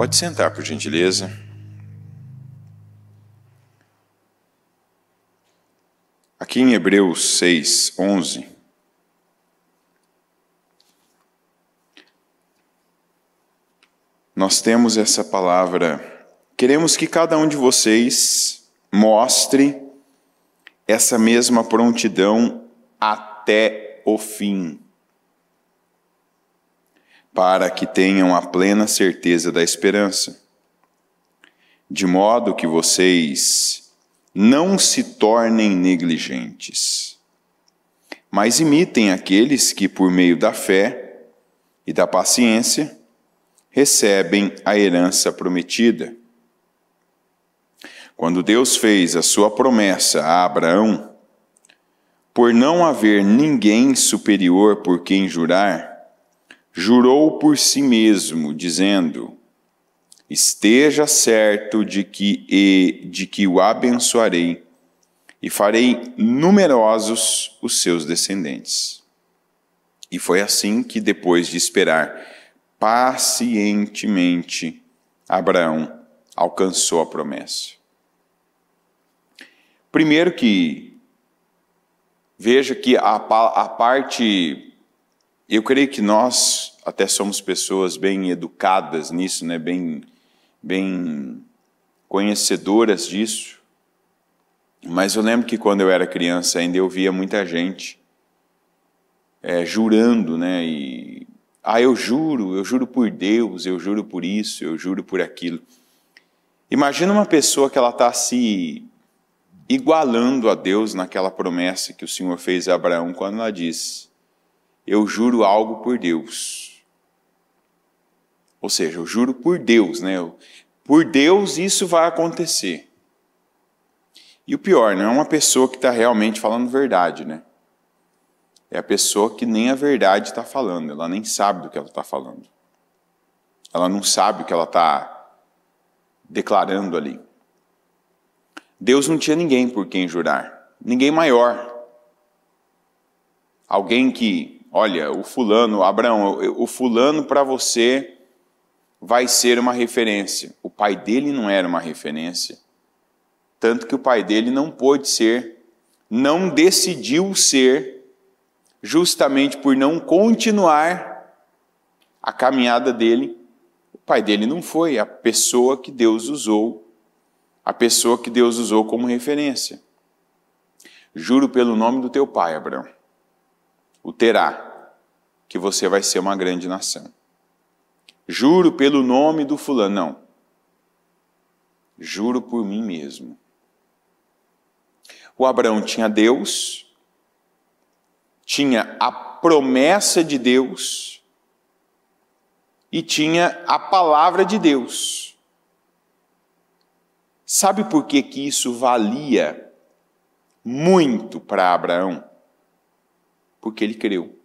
Pode sentar, por gentileza. Aqui em Hebreus 6, 11, nós temos essa palavra. Queremos que cada um de vocês mostre essa mesma prontidão até o fim, para que tenham a plena certeza da esperança, de modo que vocês não se tornem negligentes, mas imitem aqueles que, por meio da fé e da paciência, recebem a herança prometida. Quando Deus fez a sua promessa a Abraão, por não haver ninguém superior por quem jurar, jurou por si mesmo, dizendo: esteja certo de que o abençoarei e farei numerosos os seus descendentes. E foi assim que, depois de esperar pacientemente, Abraão alcançou a promessa. Primeiro que veja que a parte, eu creio que nós até somos pessoas bem educadas nisso, né? bem conhecedoras disso. Mas eu lembro que quando eu era criança ainda eu via muita gente jurando, né? Eu juro por Deus, eu juro por isso, eu juro por aquilo. Imagina uma pessoa que ela está se igualando a Deus naquela promessa que o Senhor fez a Abraão quando ela diz: eu juro algo por Deus. Ou seja, eu juro por Deus, né? Por Deus isso vai acontecer. E o pior, não é uma pessoa que está realmente falando verdade, né? É a pessoa que nem a verdade está falando, ela nem sabe do que ela está falando. Ela não sabe o que ela está declarando ali. Deus não tinha ninguém por quem jurar, ninguém maior. Alguém que, olha, o fulano, Abraão, o fulano para você vai ser uma referência. O pai dele não era uma referência, tanto que o pai dele não pôde ser, não decidiu ser, justamente por não continuar a caminhada dele. O pai dele não foi a pessoa que Deus usou, como referência. Juro pelo nome do teu pai, Abraão, o Terá, que você vai ser uma grande nação. Juro pelo nome do fulano, não. Juro por mim mesmo. O Abraão tinha Deus, tinha a promessa de Deus e tinha a palavra de Deus. Sabe por que isso valia muito para Abraão? Porque ele creu.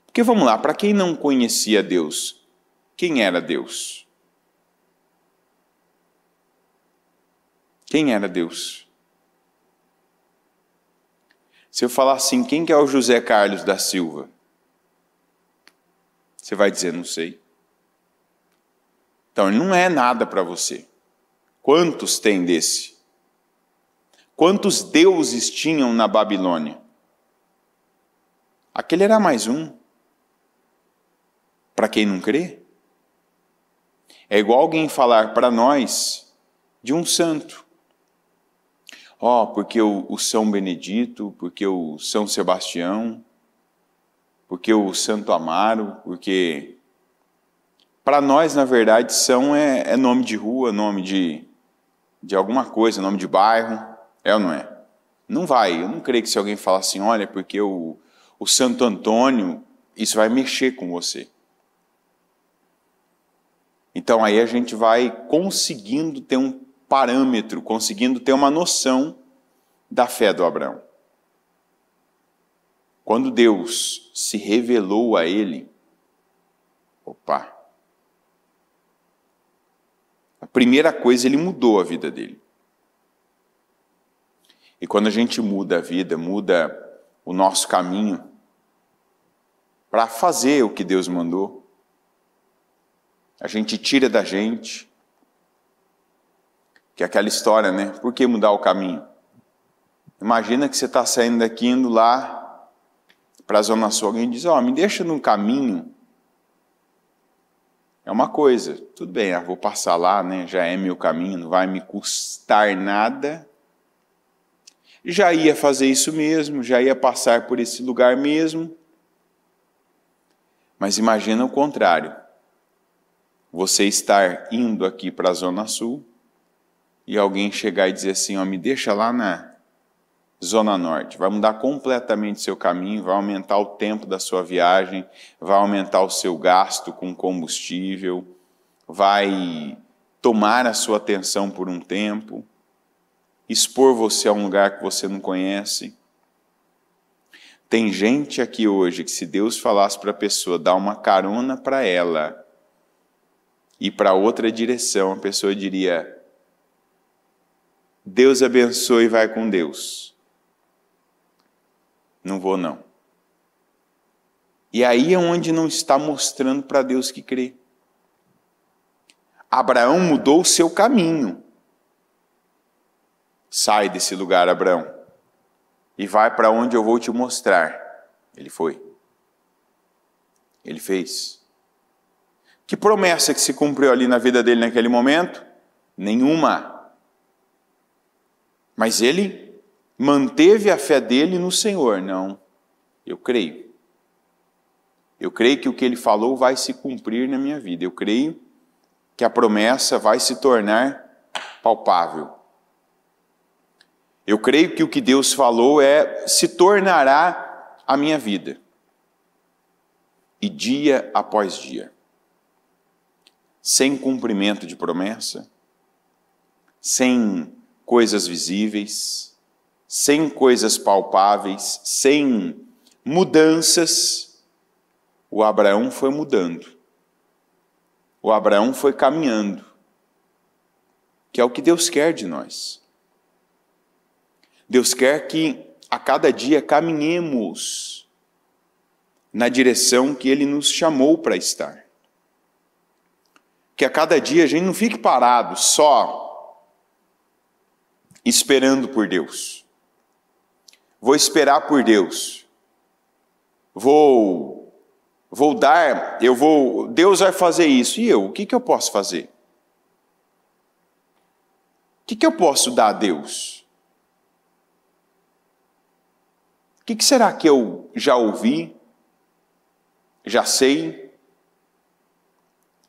Porque vamos lá, para quem não conhecia Deus, quem era Deus? Quem era Deus? Se eu falar assim, quem que é o José Carlos da Silva? Você vai dizer, não sei. Então, ele não é nada para você. Quantos tem desse? Quantos deuses tinham na Babilônia? Aquele era mais um. Para quem não crê? É igual alguém falar para nós de um santo. Porque o São Benedito, porque o São Sebastião, porque o Santo Amaro, porque... Para nós, na verdade, São é nome de rua, nome de alguma coisa, nome de bairro, é ou não é? Não vai, eu não creio que se alguém falar assim, olha, porque o Santo Antônio, isso vai mexer com você. Então aí a gente vai conseguindo ter um parâmetro, conseguindo ter uma noção da fé do Abraão. Quando Deus se revelou a ele, a primeira coisa, ele mudou a vida dele. E quando a gente muda a vida, muda o nosso caminho para fazer o que Deus mandou, a gente tira da gente, que é aquela história, né? Por que mudar o caminho? Imagina que você está saindo daqui, indo lá para a Zona Sul, alguém diz, me deixa no caminho. É uma coisa, tudo bem, vou passar lá, né? Já é meu caminho, não vai me custar nada. Já ia fazer isso mesmo, já ia passar por esse lugar mesmo. Mas imagina o contrário. Você estar indo aqui para a Zona Sul e alguém chegar e dizer assim, me deixa lá na Zona Norte. Vai mudar completamente seu caminho, vai aumentar o tempo da sua viagem, vai aumentar o seu gasto com combustível, vai tomar a sua atenção por um tempo, expor você a um lugar que você não conhece. Tem gente aqui hoje que se Deus falasse para a pessoa dar uma carona para ela e para outra direção, a pessoa diria, Deus abençoe e vai com Deus. Não vou não. E aí é onde não está mostrando para Deus que crê. Abraão mudou o seu caminho. Sai desse lugar, Abraão, e vai para onde eu vou te mostrar. Ele foi. Ele fez. Que promessa que se cumpriu ali na vida dele naquele momento? Nenhuma. Mas ele manteve a fé dele no Senhor. Não, eu creio. Eu creio que o que ele falou vai se cumprir na minha vida. Eu creio que a promessa vai se tornar palpável. Eu creio que o que Deus falou se tornará a minha vida. E dia após dia. Sem cumprimento de promessa, sem coisas visíveis, sem coisas palpáveis, sem mudanças, o Abraão foi mudando. O Abraão foi caminhando. Que é o que Deus quer de nós. Deus quer que a cada dia caminhemos na direção que Ele nos chamou para estar. Que a cada dia a gente não fique parado só esperando por Deus. Vou esperar por Deus. Deus vai fazer isso. E eu? O que eu posso fazer? O que eu posso dar a Deus? O que será que eu já ouvi, já sei,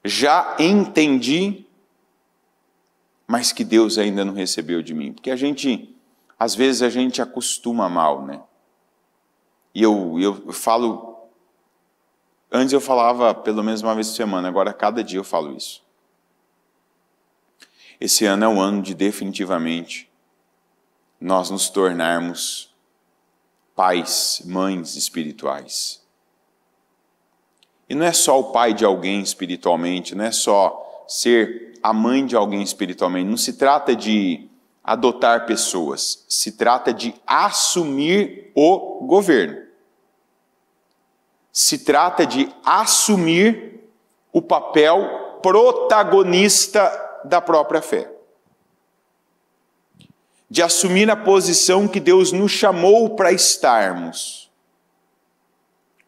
já entendi, mas que Deus ainda não recebeu de mim? Porque às vezes a gente acostuma mal, né? E eu falo, antes eu falava pelo menos uma vez por semana, agora cada dia eu falo isso. Esse ano é um ano de definitivamente nós nos tornarmos pais, mães espirituais. E não é só o pai de alguém espiritualmente, não é só ser a mãe de alguém espiritualmente, não se trata de adotar pessoas, se trata de assumir o governo. Se trata de assumir o papel protagonista da própria fé. De assumir a posição que Deus nos chamou para estarmos.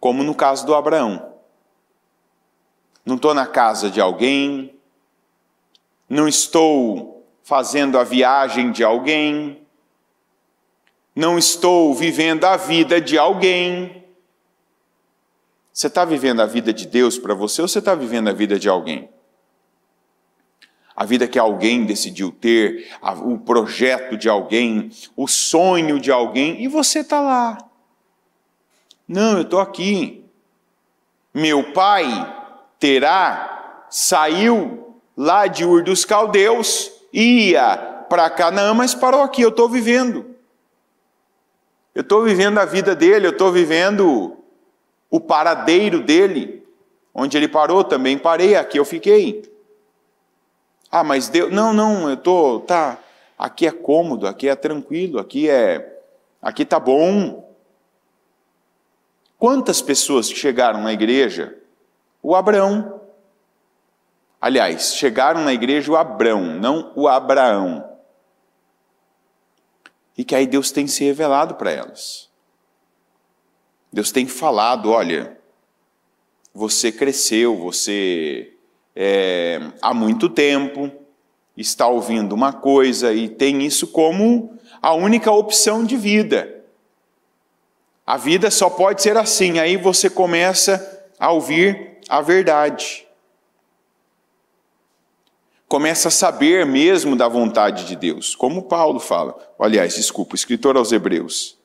Como no caso do Abraão. Não estou na casa de alguém, não estou fazendo a viagem de alguém, não estou vivendo a vida de alguém. Você está vivendo a vida de Deus para você ou você está vivendo a vida de alguém? A vida que alguém decidiu ter, o projeto de alguém, o sonho de alguém, e você está lá. Não, eu estou aqui. Meu pai, Terá, saiu lá de Ur dos Caldeus, ia para Canaã, mas parou aqui, eu estou vivendo. Eu estou vivendo a vida dele, eu estou vivendo o paradeiro dele. Onde ele parou, também parei, aqui eu fiquei. Mas Deus, não, aqui é cômodo, aqui é tranquilo, aqui tá bom. Quantas pessoas que chegaram na igreja? O Abraão. Aliás, chegaram na igreja o Abrão, não o Abraão. E que aí Deus tem se revelado para elas. Deus tem falado, olha, você cresceu, você há muito tempo está ouvindo uma coisa e tem isso como a única opção de vida. A vida só pode ser assim, aí você começa a ouvir a verdade. Começa a saber mesmo da vontade de Deus, como Paulo fala. Aliás, desculpa, o escritor aos Hebreus.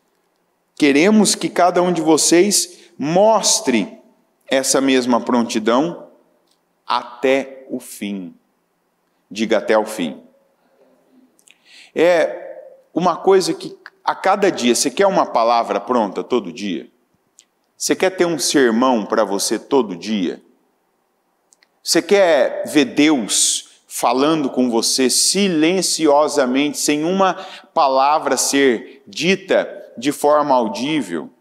Queremos que cada um de vocês mostre essa mesma prontidão até o fim. Diga até o fim. É uma coisa que a cada dia, você quer uma palavra pronta todo dia? Você quer ter um sermão para você todo dia? Você quer ver Deus falando com você silenciosamente, sem uma palavra ser dita de forma audível?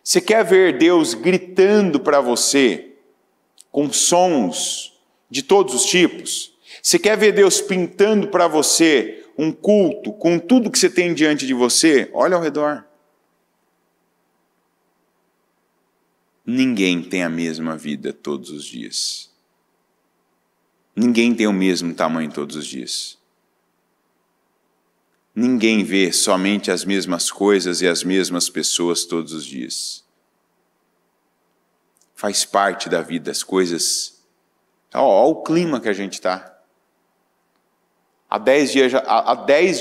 Você quer ver Deus gritando para você com sons de todos os tipos? Você quer ver Deus pintando para você um culto com tudo que você tem diante de você? Olha ao redor. Ninguém tem a mesma vida todos os dias. Ninguém tem o mesmo tamanho todos os dias. Ninguém vê somente as mesmas coisas e as mesmas pessoas todos os dias. Faz parte da vida as coisas. Olha o clima que a gente está. Há 10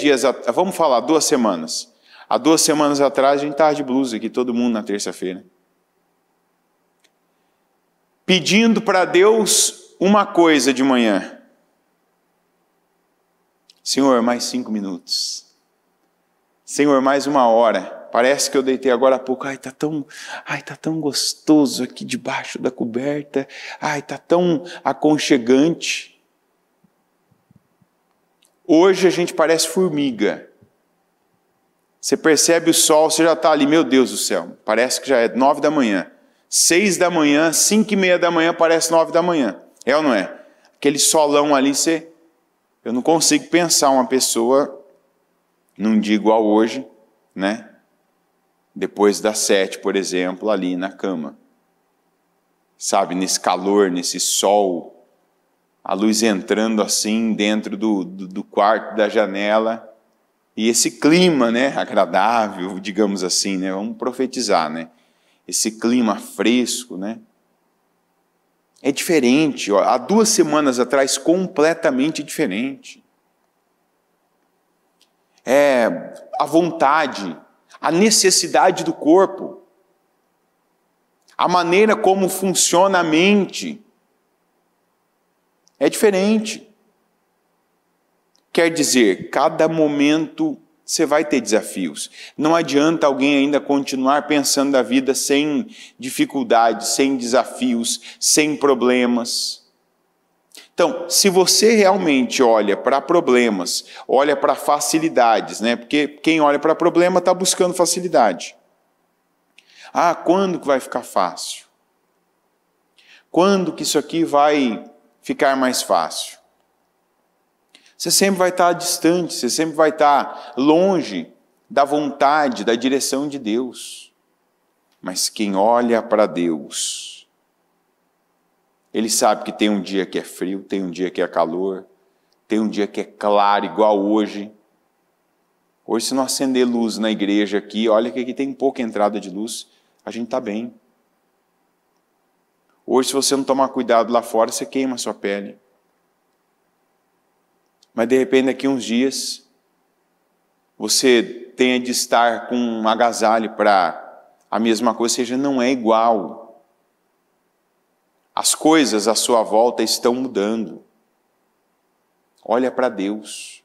dias, vamos falar, 2 semanas. Há 2 semanas atrás a gente estava de blusa aqui, todo mundo na terça-feira. Pedindo para Deus uma coisa de manhã. Senhor, mais 5 minutos. Senhor, mais 1 hora. Parece que eu deitei agora há pouco. Tá tão gostoso aqui debaixo da coberta. Tá tão aconchegante. Hoje a gente parece formiga. Você percebe o sol, você já está ali, meu Deus do céu. Parece que já é 9 da manhã. 6 da manhã, 5:30 da manhã, parece 9 da manhã. É ou não é? Aquele solão ali, eu não consigo pensar uma pessoa num dia igual hoje, né? Depois das 7, por exemplo, ali na cama. Sabe, nesse calor, nesse sol, a luz entrando assim dentro do quarto, da janela, e esse clima, né, agradável, digamos assim, né? Vamos profetizar, né? Esse clima fresco, né? É diferente, ó. Há 2 semanas atrás, completamente diferente. É a vontade, a necessidade do corpo, a maneira como funciona a mente, é diferente. Quer dizer, cada momento você vai ter desafios. Não adianta alguém ainda continuar pensando a vida sem dificuldades, sem desafios, sem problemas. Então, se você realmente olha para problemas, olha para facilidades, né? Porque quem olha para problema está buscando facilidade. Quando que vai ficar fácil? Quando que isso aqui vai ficar mais fácil? Você sempre vai estar distante, você sempre vai estar longe da vontade, da direção de Deus. Mas quem olha para Deus, ele sabe que tem um dia que é frio, tem um dia que é calor, tem um dia que é claro, igual hoje. Hoje, se não acender luz na igreja aqui, olha que aqui tem pouca entrada de luz, a gente está bem. Hoje, se você não tomar cuidado lá fora, você queima a sua pele. Mas de repente, daqui uns dias, você tenha de estar com um agasalho para a mesma coisa, ou seja, não é igual. As coisas à sua volta estão mudando. Olha para Deus.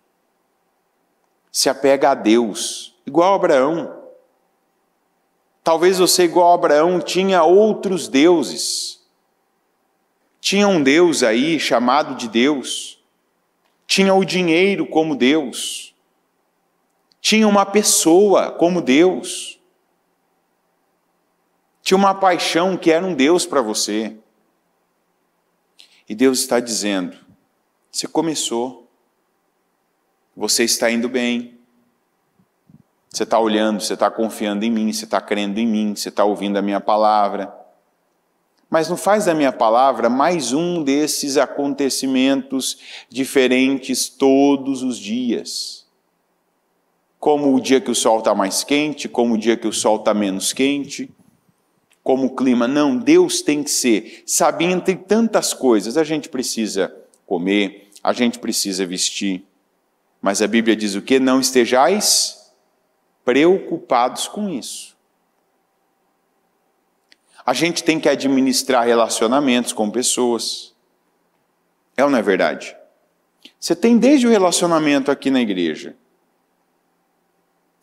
Se apega a Deus, igual a Abraão. Talvez você, igual a Abraão, tinha outros deuses. Tinha um Deus aí chamado de Deus. Tinha o dinheiro como Deus. Tinha uma pessoa como Deus. Tinha uma paixão que era um Deus para você. E Deus está dizendo, você começou, você está indo bem, você está olhando, você está confiando em mim, você está crendo em mim, você está ouvindo a minha palavra. Mas não faz da minha palavra mais um desses acontecimentos diferentes todos os dias. Como o dia que o sol está mais quente, como o dia que o sol está menos quente, como o clima. Não, Deus tem que ser, sabe, entre tantas coisas. A gente precisa comer, a gente precisa vestir. Mas a Bíblia diz o quê? Não estejais preocupados com isso. A gente tem que administrar relacionamentos com pessoas. É ou não é verdade? Você tem desde o relacionamento aqui na igreja,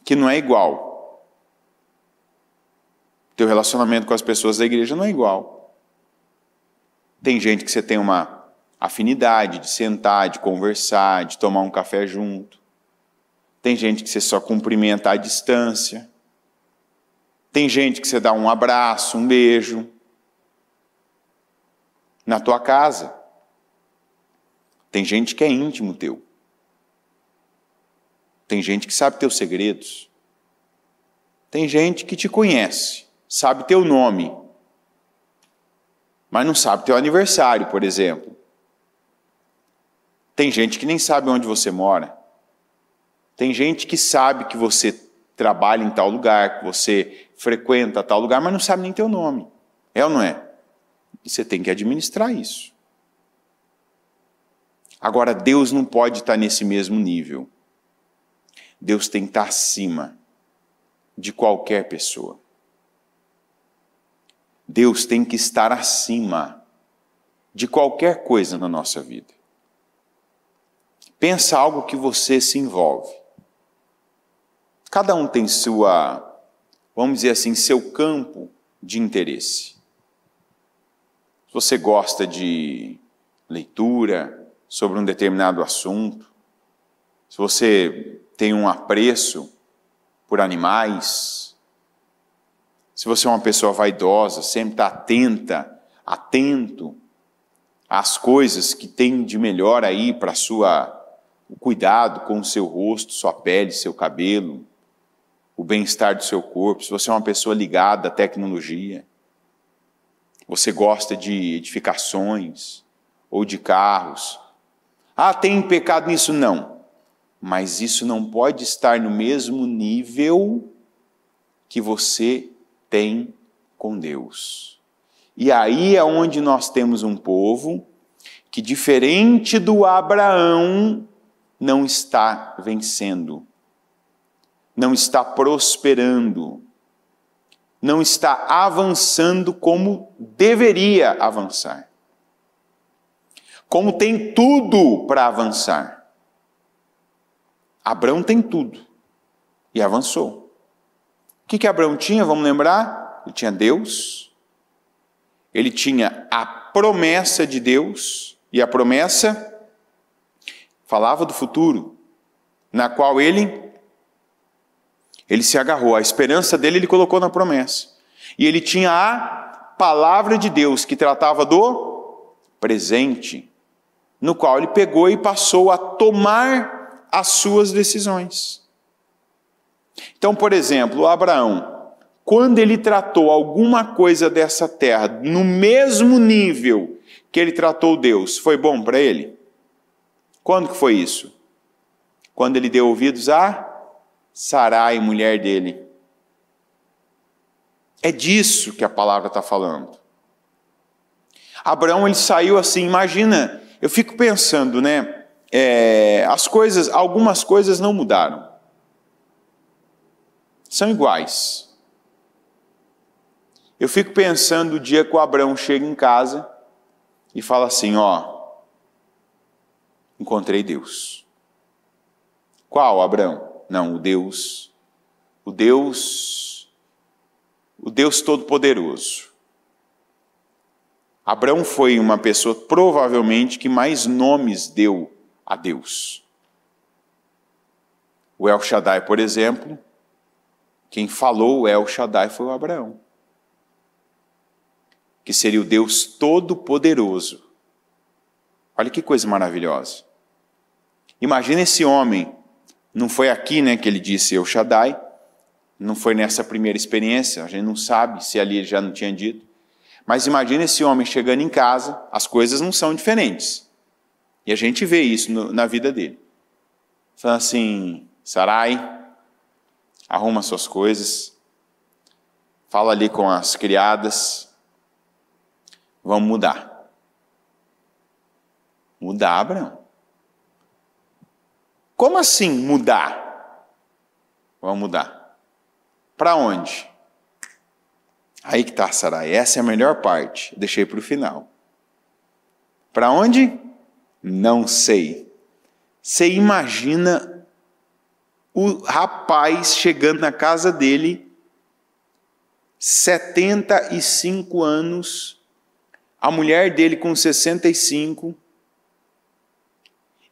que não é igual. Teu relacionamento com as pessoas da igreja não é igual. Tem gente que você tem uma afinidade de sentar, de conversar, de tomar um café junto. Tem gente que você só cumprimenta à distância. Tem gente que você dá um abraço, um beijo. Na tua casa. Tem gente que é íntimo teu. Tem gente que sabe teus segredos. Tem gente que te conhece, sabe teu nome, mas não sabe teu aniversário, por exemplo. Tem gente que nem sabe onde você mora. Tem gente que sabe que você trabalha em tal lugar, que você frequenta tal lugar, mas não sabe nem teu nome. É ou não é? E você tem que administrar isso. Agora, Deus não pode estar nesse mesmo nível. Deus tem que estar acima de qualquer pessoa. Deus tem que estar acima de qualquer coisa na nossa vida. Pensa algo que você se envolve. Cada um tem sua, vamos dizer assim, seu campo de interesse. Se você gosta de leitura sobre um determinado assunto, se você tem um apreço por animais, se você é uma pessoa vaidosa, sempre está atento às coisas que tem de melhor aí para o cuidado com o seu rosto, sua pele, seu cabelo, o bem-estar do seu corpo, se você é uma pessoa ligada à tecnologia, você gosta de edificações ou de carros. Ah, tem pecado nisso? Não. Mas isso não pode estar no mesmo nível que você tem com Deus. E aí é onde nós temos um povo que, diferente do Abraão, não está vencendo, não está prosperando, não está avançando como deveria avançar. Como tem tudo para avançar. Abraão tem tudo e avançou. O que Abraão tinha? Vamos lembrar? Ele tinha Deus, ele tinha a promessa de Deus, e a promessa falava do futuro, na qual ele se agarrou. A esperança dele ele colocou na promessa. E ele tinha a palavra de Deus, que tratava do presente, no qual ele pegou e passou a tomar as suas decisões. Então, por exemplo, Abraão, quando ele tratou alguma coisa dessa terra no mesmo nível que ele tratou Deus, foi bom para ele? Quando que foi isso? Quando ele deu ouvidos a Sarai, mulher dele. É disso que a palavra está falando. Abraão, ele saiu assim, imagina, eu fico pensando, né? Algumas coisas não mudaram. São iguais. Eu fico pensando o dia que o Abraão chega em casa e fala assim, encontrei Deus. Qual, Abraão? Não, o Deus Todo-Poderoso. Abraão foi uma pessoa, provavelmente, que mais nomes deu a Deus. O El Shaddai, por exemplo, quem falou o El Shaddai foi o Abraão, que seria o Deus Todo-Poderoso. Olha que coisa maravilhosa. Imagina esse homem, não foi aqui, né, que ele disse El Shaddai, não foi nessa primeira experiência, a gente não sabe se ali ele já não tinha dito, mas imagina esse homem chegando em casa, as coisas não são diferentes. E a gente vê isso na vida dele. Falando assim, Sarai, arruma suas coisas, fala ali com as criadas, vamos mudar. Mudar, Abraão? Como assim mudar? Vamos mudar. Para onde? Aí que está, Sarai. Essa é a melhor parte. Deixei para o final. Para onde? Não sei. Você imagina o rapaz chegando na casa dele, 75 anos, a mulher dele com 65,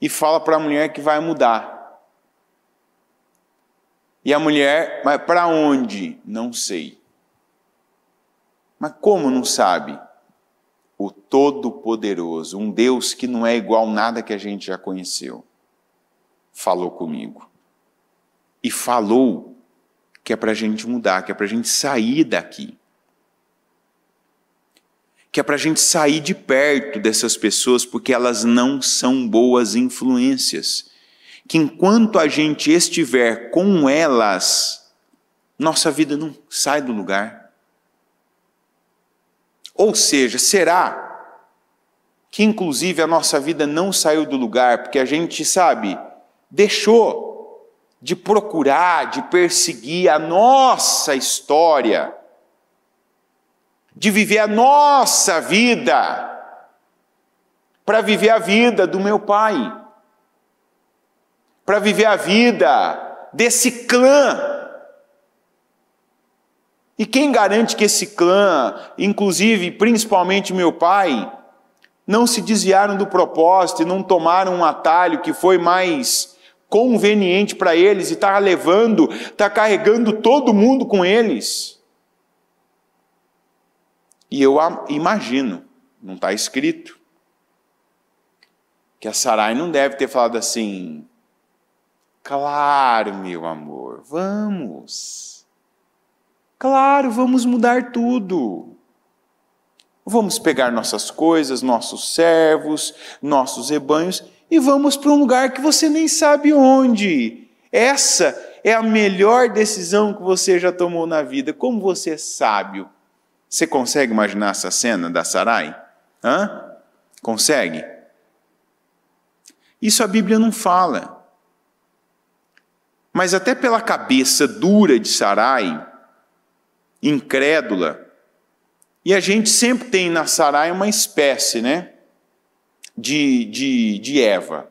e fala para a mulher que vai mudar. E a mulher, mas para onde? Não sei. Mas como não sabe? O Todo-Poderoso, um Deus que não é igual nada que a gente já conheceu, falou comigo. E falou que é para a gente mudar, que é para a gente sair daqui. Que é para a gente sair de perto dessas pessoas, porque elas não são boas influências. Que enquanto a gente estiver com elas, nossa vida não sai do lugar. Ou seja, será que inclusive a nossa vida não saiu do lugar porque a gente, sabe, deixou de procurar, de perseguir a nossa história, de viver a nossa vida, para viver a vida do meu pai, para viver a vida desse clã. E quem garante que esse clã, inclusive, principalmente meu pai, não se desviaram do propósito e não tomaram um atalho que foi mais conveniente para eles e está carregando todo mundo com eles? E eu imagino, não está escrito, que a Sarai não deve ter falado assim, claro, meu amor, vamos. Claro, vamos mudar tudo. Vamos pegar nossas coisas, nossos servos, nossos rebanhos e vamos para um lugar que você nem sabe onde. Essa é a melhor decisão que você já tomou na vida. Como você é sábio. Você consegue imaginar essa cena da Sarai? Hã? Consegue? Isso a Bíblia não fala. Mas até pela cabeça dura de Sarai, incrédula, e a gente sempre tem na Sarai uma espécie, né, de Eva.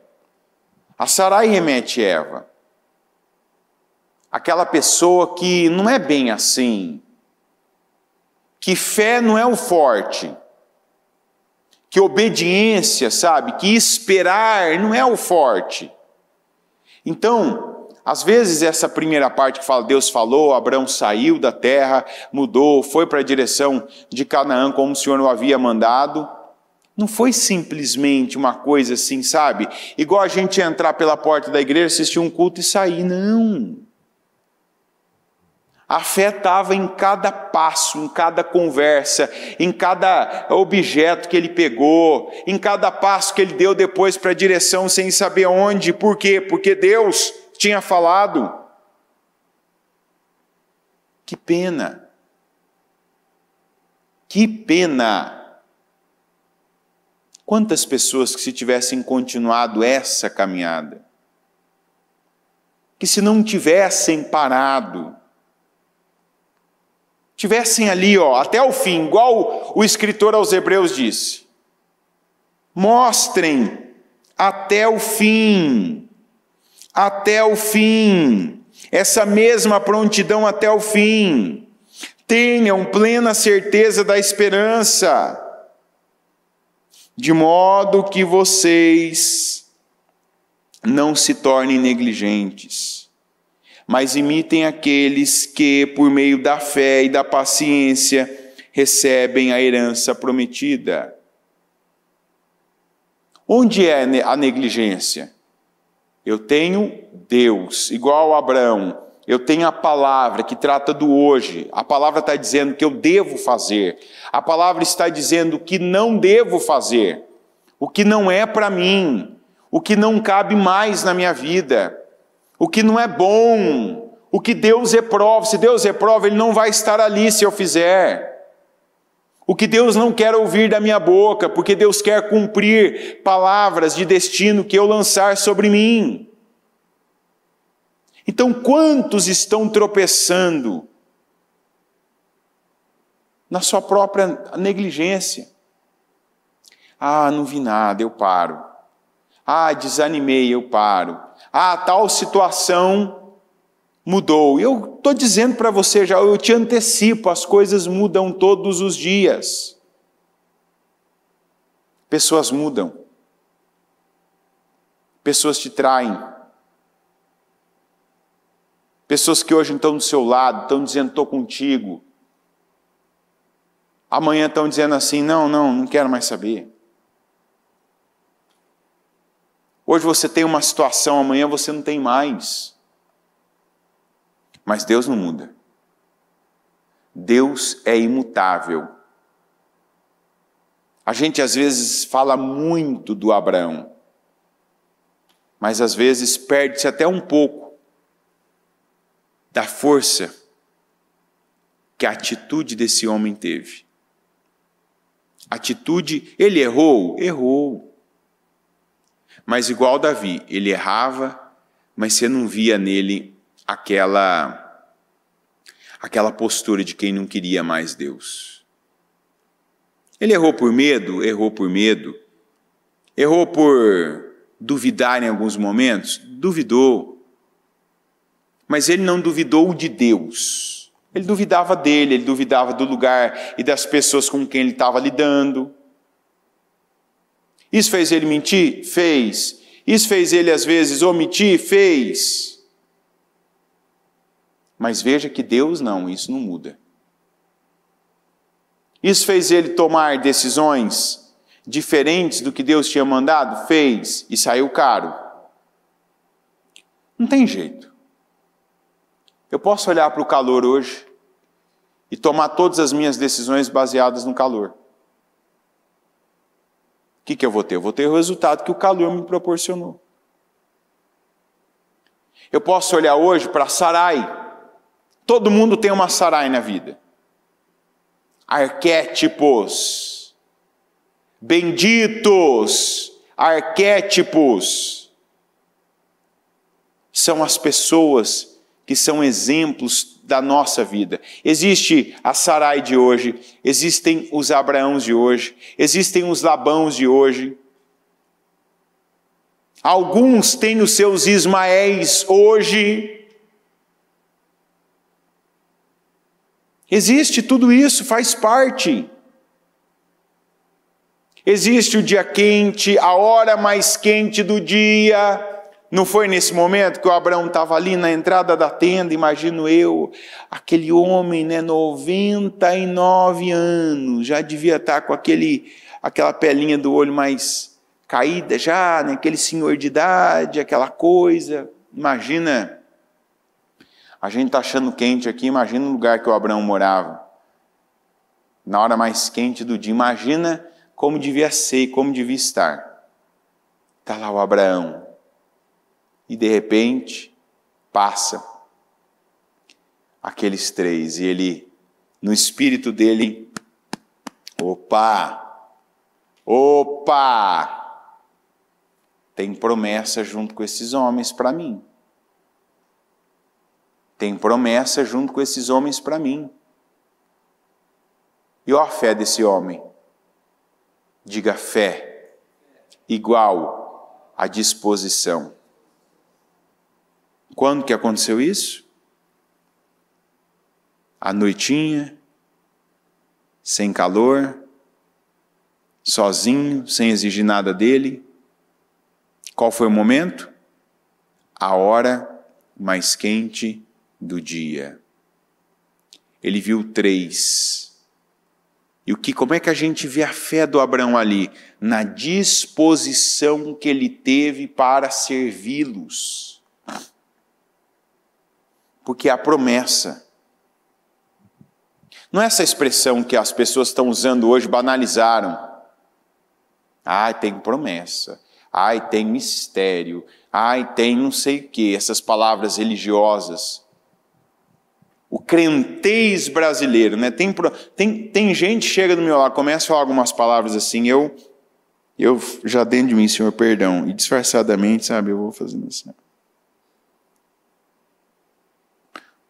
A Sarai remete a Eva. Aquela pessoa que não é bem assim, que fé não é o forte, que obediência, sabe, que esperar não é o forte. Então, às vezes essa primeira parte que fala, Deus falou, Abraão saiu da terra, mudou, foi para a direção de Canaã como o Senhor o havia mandado. Não foi simplesmente uma coisa assim, sabe? Igual a gente entrar pela porta da igreja, assistir um culto e sair. Não. A fé estava em cada passo, em cada conversa, em cada objeto que ele pegou, em cada passo que ele deu depois para a direção sem saber onde. Por quê? Porque Deus tinha falado. Que pena. Que pena. Quantas pessoas que se tivessem continuado essa caminhada, que se não tivessem parado, tivessem ali, até o fim, igual o escritor aos Hebreus disse, mostrem até o fim, essa mesma prontidão até o fim, tenham plena certeza da esperança, de modo que vocês não se tornem negligentes, mas imitem aqueles que, por meio da fé e da paciência, recebem a herança prometida. Onde é a negligência? Eu tenho Deus, igual a Abraão. Eu tenho a palavra que trata do hoje. A palavra está dizendo que eu devo fazer. A palavra está dizendo que não devo fazer. O que não é para mim. O que não cabe mais na minha vida. O que não é bom. O que Deus reprova. Se Deus reprova, Ele não vai estar ali se eu fizer. O que Deus não quer ouvir da minha boca, porque Deus quer cumprir palavras de destino que eu lançar sobre mim. Então, quantos estão tropeçando na sua própria negligência? Ah, não vi nada, eu paro. Ah, desanimei, eu paro. Ah, tal situação mudou. Eu estou dizendo para você já, eu te antecipo, as coisas mudam todos os dias. Pessoas mudam. Pessoas te traem. Pessoas que hoje estão do seu lado, estão dizendo, estou contigo. Amanhã estão dizendo assim, não quero mais saber. Hoje você tem uma situação, amanhã você não tem mais. Mas Deus não muda. Deus é imutável. A gente às vezes fala muito do Abraão, mas às vezes perde-se até um pouco da força que a atitude desse homem teve. Atitude, ele errou? Errou. Mas igual Davi, ele errava, mas você não via nele aquela postura de quem não queria mais Deus. Ele errou por medo? Errou por medo. Errou por duvidar em alguns momentos? Duvidou. Mas ele não duvidou de Deus. Ele duvidava dele, ele duvidava do lugar e das pessoas com quem ele estava lidando. Isso fez ele mentir? Fez. Isso fez ele, às vezes, omitir? Fez. Mas veja que Deus não, isso não muda. Isso fez ele tomar decisões diferentes do que Deus tinha mandado? Fez. E saiu caro. Não tem jeito. Eu posso olhar para o calor hoje e tomar todas as minhas decisões baseadas no calor. O que eu vou ter? Eu vou ter o resultado que o calor me proporcionou. Eu posso olhar hoje para Sarai. Todo mundo tem uma Sarai na vida. Arquétipos. Benditos arquétipos. São as pessoas que são exemplos da nossa vida. Existe a Sarai de hoje, existem os Abraãos de hoje, existem os Labãos de hoje. Alguns têm os seus Ismaéis hoje. Existe tudo isso, faz parte. Existe o dia quente, a hora mais quente do dia. Não foi nesse momento que o Abraão estava ali na entrada da tenda, imagino eu, aquele homem, 99 anos, já devia estar com aquela pelinha do olho mais caída já, aquele senhor de idade, aquela coisa. Imagina, a gente está achando quente aqui, imagina o lugar que o Abraão morava, na hora mais quente do dia, imagina como devia ser, como devia estar. Está lá o Abraão. E de repente, passa aqueles três. E ele, no espírito dele, opa! Tem promessa junto com esses homens para mim. Tem promessa junto com esses homens para mim. E olha a fé desse homem. Diga fé, igual a disposição. Quando que aconteceu isso? À noitinha, sem calor, sozinho, sem exigir nada dele. Qual foi o momento? A hora mais quente do dia. Ele viu 3. E como é que a gente vê a fé do Abraão ali? Na disposição que ele teve para servi-los. Porque a promessa. Não é essa expressão que as pessoas estão usando hoje, banalizaram. Tem promessa. Tem mistério. Tem não sei o quê. Essas palavras religiosas. O crentez brasileiro, né? Tem gente que chega do meu lado, começa a falar algumas palavras assim, eu já dentro de mim, Senhor, perdão, e disfarçadamente, sabe, eu vou fazendo assim.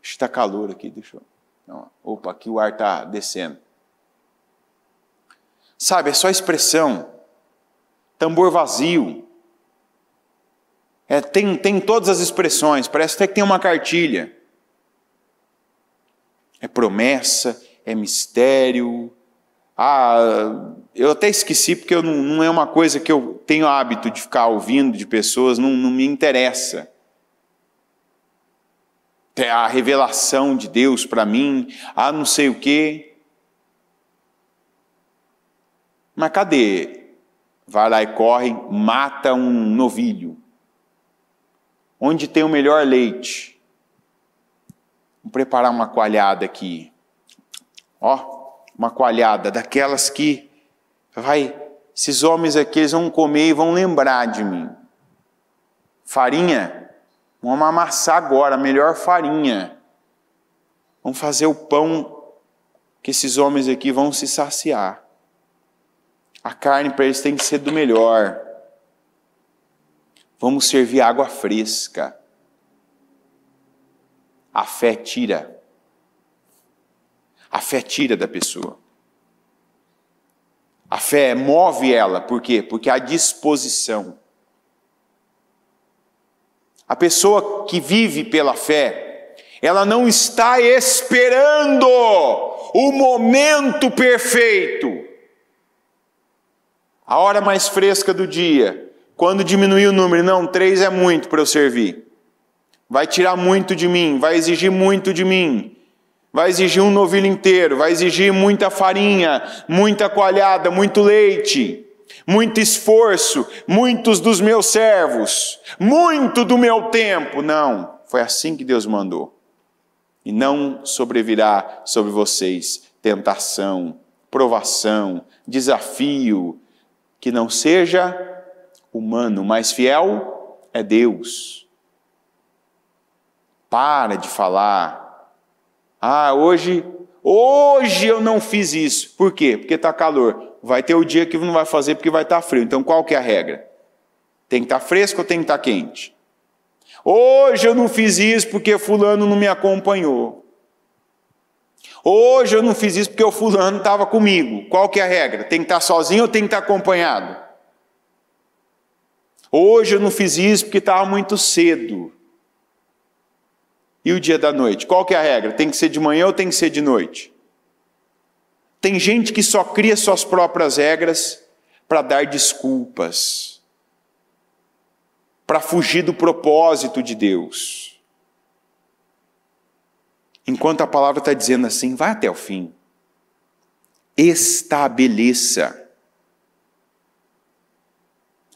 Está calor aqui, deixa eu... Não, opa, aqui o ar está descendo. Sabe, é só expressão. Tambor vazio. Tem todas as expressões, parece até que tem uma cartilha. É promessa, é mistério. Eu até esqueci, porque não é uma coisa que eu tenho hábito de ficar ouvindo de pessoas, não me interessa. A revelação de Deus para mim, não sei o quê. Mas cadê? Vai lá e corre, mata um novilho. Onde tem o melhor leite? Vou preparar uma coalhada aqui. Uma coalhada daquelas que esses homens aqui eles vão comer e vão lembrar de mim. Farinha, vamos amassar agora a melhor farinha. Vamos fazer o pão que esses homens aqui vão se saciar. A carne para eles tem que ser do melhor. Vamos servir água fresca. A fé tira. A fé tira da pessoa. A fé move ela. Por quê? Porque há disposição. A pessoa que vive pela fé, ela não está esperando o momento perfeito. A hora mais fresca do dia. Quando diminuir o número, não, 3 é muito para eu servir. Vai tirar muito de mim, vai exigir muito de mim. Vai exigir um novilho inteiro, vai exigir muita farinha, muita coalhada, muito leite, muito esforço, muitos dos meus servos, muito do meu tempo. Não, foi assim que Deus mandou. E não sobrevirá sobre vocês tentação, provação, desafio, que não seja humano, mas fiel é Deus. Para de falar, hoje eu não fiz isso. Por quê? Porque está calor. Vai ter o dia que não vai fazer porque vai estar frio. Então qual que é a regra? Tem que estar fresco ou tem que estar quente? Hoje eu não fiz isso porque fulano não me acompanhou. Hoje eu não fiz isso porque o fulano estava comigo. Qual que é a regra? Tem que estar sozinho ou tem que estar acompanhado? Hoje eu não fiz isso porque estava muito cedo. E o dia da noite? Qual que é a regra? Tem que ser de manhã ou tem que ser de noite? Tem gente que só cria suas próprias regras para dar desculpas, para fugir do propósito de Deus. Enquanto a palavra está dizendo assim, vai até o fim. Estabeleça.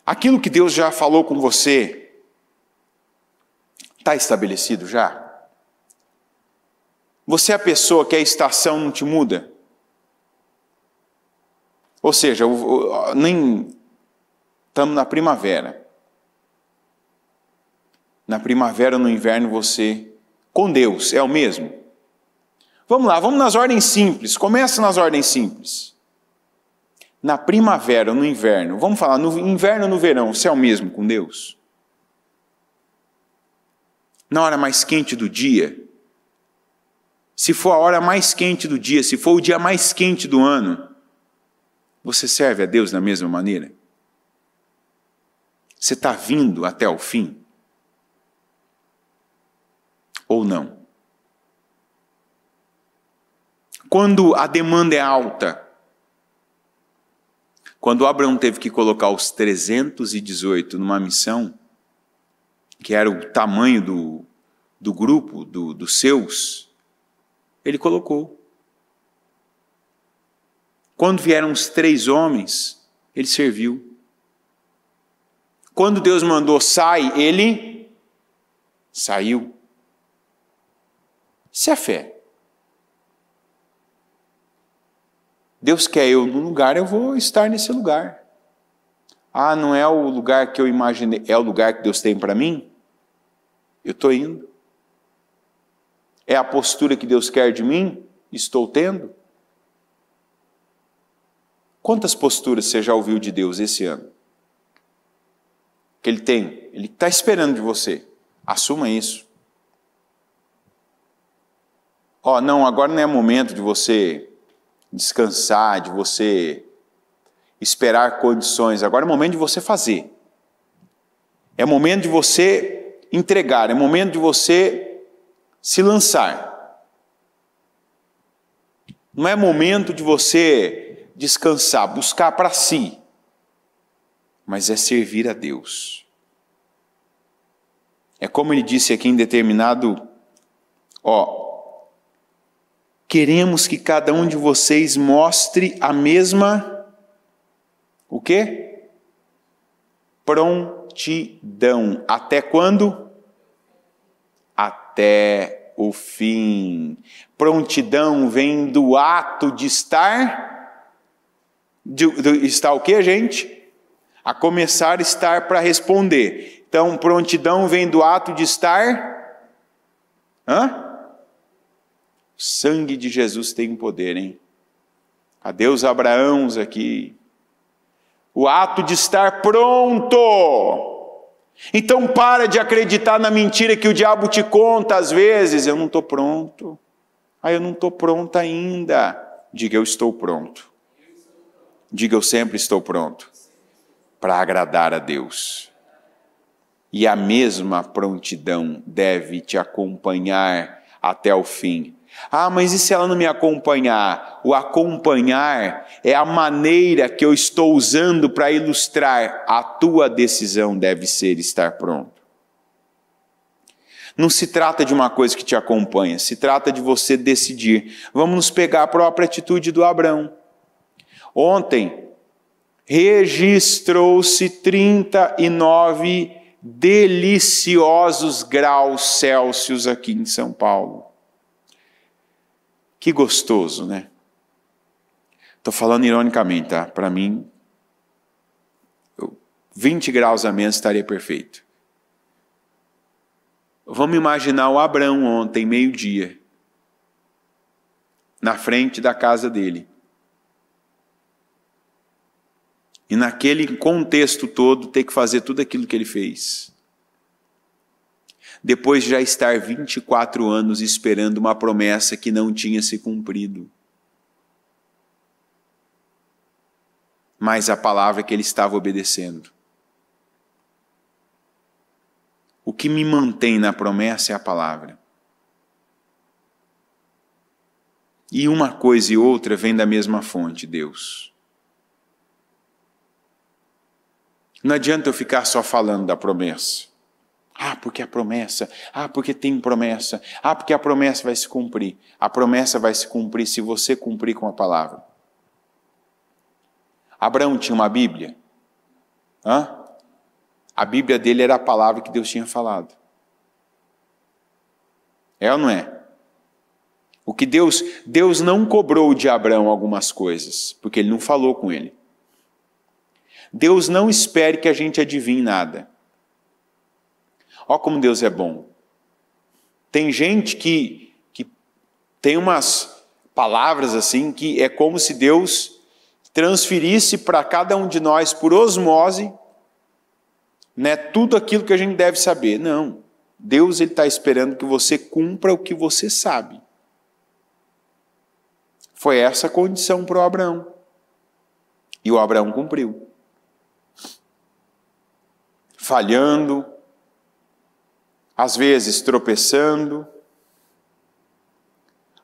Aquilo que Deus já falou com você, está estabelecido já? Você é a pessoa que a estação não te muda? Ou seja, nem estamos na primavera. Na primavera ou no inverno você, com Deus, é o mesmo? Vamos lá, vamos nas ordens simples. Começa nas ordens simples. Na primavera ou no inverno, vamos falar, no inverno ou no verão, você é o mesmo com Deus? Na hora mais quente do dia, se for a hora mais quente do dia, se for o dia mais quente do ano, você serve a Deus da mesma maneira? Você está vindo até o fim? Ou não? Quando a demanda é alta, quando Abraão teve que colocar os 318 numa missão, que era o tamanho do grupo, dos seus, ele colocou. Quando vieram os 3 homens, ele serviu. Quando Deus mandou sai, ele saiu. Isso é fé. Deus quer eu num lugar, eu vou estar nesse lugar. Ah, não é o lugar que eu imaginei, é o lugar que Deus tem para mim? Eu estou indo. É a postura que Deus quer de mim? Estou tendo. Quantas posturas você já ouviu de Deus esse ano? Que Ele tem. Ele está esperando de você. Assuma isso. Não, agora não é momento de você descansar, de você esperar condições. Agora é momento de você fazer. É momento de você entregar. É momento de você se lançar. Não é momento de você descansar, buscar para si. Mas é servir a Deus. É como ele disse aqui em determinado... queremos que cada um de vocês mostre a mesma... O quê? Prontidão. Até quando? Até o fim. Prontidão vem do ato de estar... Está o quê, gente? A começar a estar para responder. Então, prontidão vem do ato de estar... O sangue de Jesus tem poder, hein? Adeus, Abraãos aqui. O ato de estar pronto. Então para de acreditar na mentira que o diabo te conta às vezes. Eu não estou pronto. Eu não estou pronto ainda. Diga, eu estou pronto. Diga, eu sempre estou pronto. Para agradar a Deus. E a mesma prontidão deve te acompanhar até o fim. Mas e se ela não me acompanhar? O acompanhar é a maneira que eu estou usando para ilustrar. A tua decisão deve ser estar pronto. Não se trata de uma coisa que te acompanha, se trata de você decidir. Vamos nos pegar a própria atitude do Abrão. Ontem, registrou-se 39 deliciosos graus Celsius aqui em São Paulo. Que gostoso, né? Estou falando ironicamente, tá? Para mim, 20 graus a menos estaria perfeito. Vamos imaginar o Abrão ontem, meio-dia, na frente da casa dele. E naquele contexto todo, ter que fazer tudo aquilo que ele fez. Depois de já estar 24 anos esperando uma promessa que não tinha se cumprido. Mas a palavra que ele estava obedecendo. O que me mantém na promessa é a palavra. E uma coisa e outra vem da mesma fonte, Deus. Não adianta eu ficar só falando da promessa. Porque a promessa. Porque tem promessa. Porque a promessa vai se cumprir. A promessa vai se cumprir se você cumprir com a palavra. Abraão tinha uma Bíblia? A Bíblia dele era a palavra que Deus tinha falado. É ou não é? O que Deus não cobrou de Abraão algumas coisas, porque ele não falou com ele. Deus não espere que a gente adivinhe nada. Olha como Deus é bom. Tem gente que tem umas palavras assim, que é como se Deus transferisse para cada um de nós, por osmose, tudo aquilo que a gente deve saber. Não. Deus está esperando que você cumpra o que você sabe. Foi essa a condição para o Abraão. E o Abraão cumpriu. Falhando, às vezes tropeçando,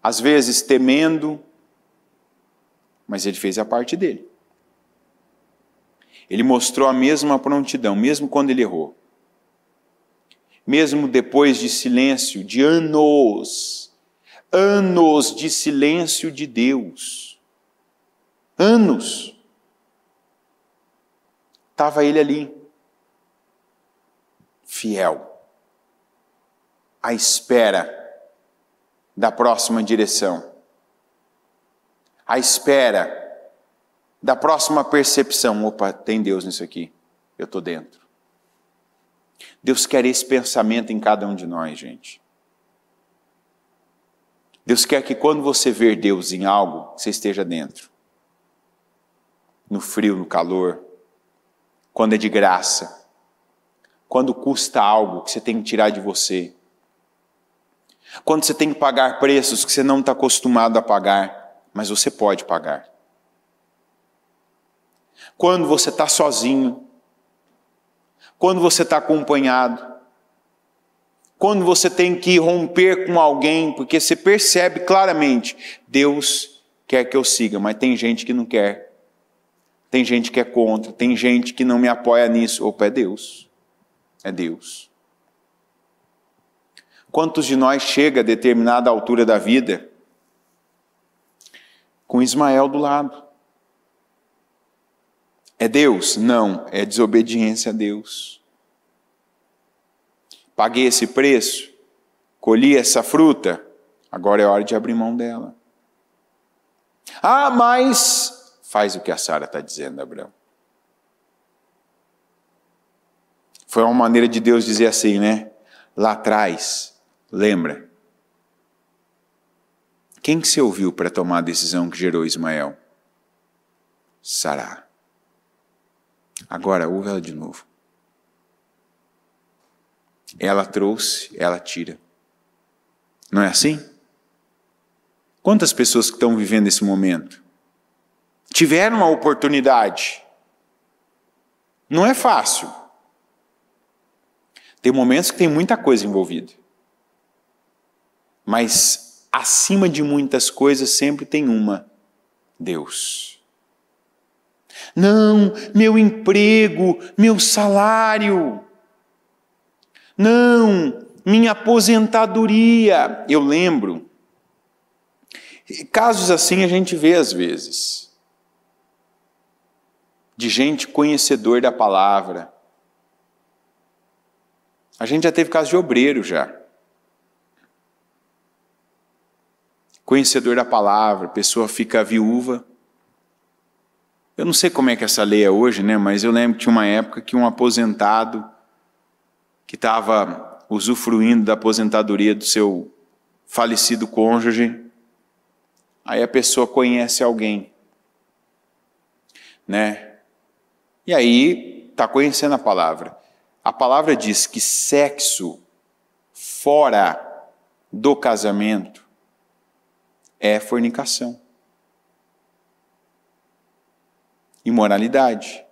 às vezes temendo, mas ele fez a parte dele. Ele mostrou a mesma prontidão, mesmo quando ele errou. Mesmo depois de silêncio, de anos de silêncio de Deus. Anos. Estava ele ali, fiel, à espera da próxima direção, à espera da próxima percepção. Opa, tem Deus nisso aqui, eu estou dentro. Deus quer esse pensamento em cada um de nós, gente. Deus quer que quando você ver Deus em algo, você esteja dentro. No frio, no calor, quando é de graça, quando custa algo que você tem que tirar de você, quando você tem que pagar preços que você não está acostumado a pagar, mas você pode pagar. Quando você está sozinho, quando você está acompanhado, quando você tem que romper com alguém, porque você percebe claramente, Deus quer que eu siga, mas tem gente que não quer. Tem gente que é contra, tem gente que não me apoia nisso. Opa, é Deus. É Deus. Quantos de nós chega a determinada altura da vida com Ismael do lado? É Deus? Não, é desobediência a Deus. Paguei esse preço, colhi essa fruta, agora é hora de abrir mão dela. Ah, mas... Faz o que a Sara está dizendo, Abraão. Foi uma maneira de Deus dizer assim, né? Lá atrás, lembra? Quem que você ouviu para tomar a decisão que gerou Ismael? Sara. Agora, ouve ela de novo. Ela trouxe, ela tira. Não é assim? Quantas pessoas que estão vivendo esse momento tiveram a oportunidade? Não é fácil. Tem momentos que tem muita coisa envolvida. Mas acima de muitas coisas sempre tem uma: Deus. Não, meu emprego, meu salário. Não, minha aposentadoria. Eu lembro. Casos assim a gente vê às vezes. De gente conhecedor da palavra. A gente já teve caso de obreiro já. Conhecedor da palavra, a pessoa fica viúva. Eu não sei como é que essa lei é hoje, né? Mas eu lembro que tinha uma época que um aposentado que estava usufruindo da aposentadoria do seu falecido cônjuge, aí a pessoa conhece alguém, né? E aí, está conhecendo a palavra. A palavra diz que sexo fora do casamento é fornicação. Imoralidade.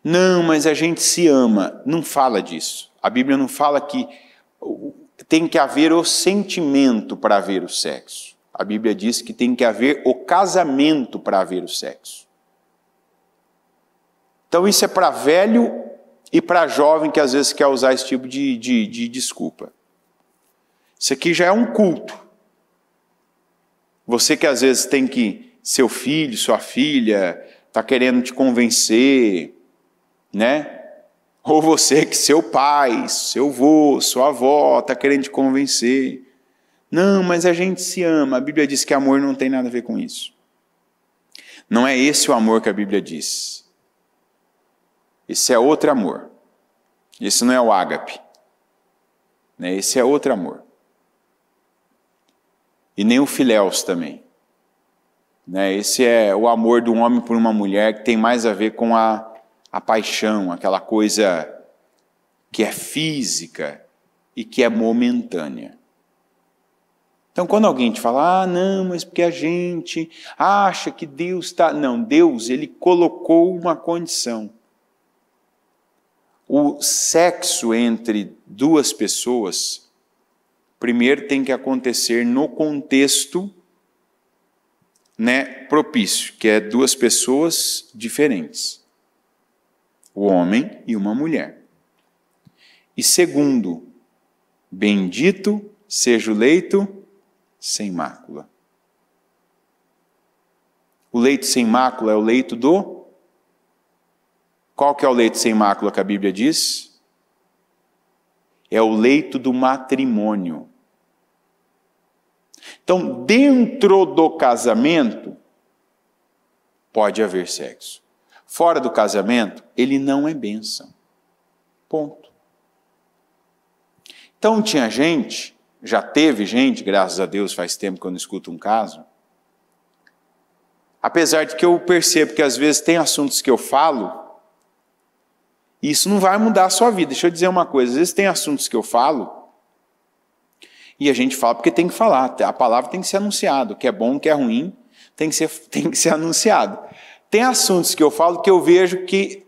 Não, mas a gente se ama. Não fala disso. A Bíblia não fala que tem que haver o sentimento para haver o sexo. A Bíblia diz que tem que haver o casamento para haver o sexo. Então isso é para velho e para jovem que às vezes quer usar esse tipo de desculpa. Isso aqui já é um culto. Você que às vezes tem que, seu filho, sua filha, está querendo te convencer, né? Ou você que seu pai, seu avô, sua avó está querendo te convencer. Não, mas a gente se ama. A Bíblia diz que amor não tem nada a ver com isso. Não é esse o amor que a Bíblia diz. Esse é outro amor. Esse não é o ágape. Né? Esse é outro amor. E nem o filéus também. Né? Esse é o amor do homem por uma mulher que tem mais a ver com a paixão, aquela coisa que é física e que é momentânea. Então, quando alguém te fala, ah, não, mas porque a gente acha que Deus está... Não, Deus, Ele colocou uma condição. O sexo entre duas pessoas, primeiro tem que acontecer no contexto, né, propício, que é duas pessoas diferentes. O homem e uma mulher. E segundo, bendito seja o leito sem mácula. O leito sem mácula é o leito do... Qual que é o leito sem mácula que a Bíblia diz? É o leito do matrimônio. Então, dentro do casamento, pode haver sexo. Fora do casamento, ele não é bênção. Ponto. Então, tinha gente, já teve gente, graças a Deus, faz tempo que eu não escuto um caso, apesar de que eu percebo que às vezes tem assuntos que eu falo, e isso não vai mudar a sua vida. Deixa eu dizer uma coisa, às vezes tem assuntos que eu falo, e a gente fala porque tem que falar, a palavra tem que ser anunciada, o que é bom, o que é ruim, tem que ser anunciado. Tem assuntos que eu falo que eu vejo que,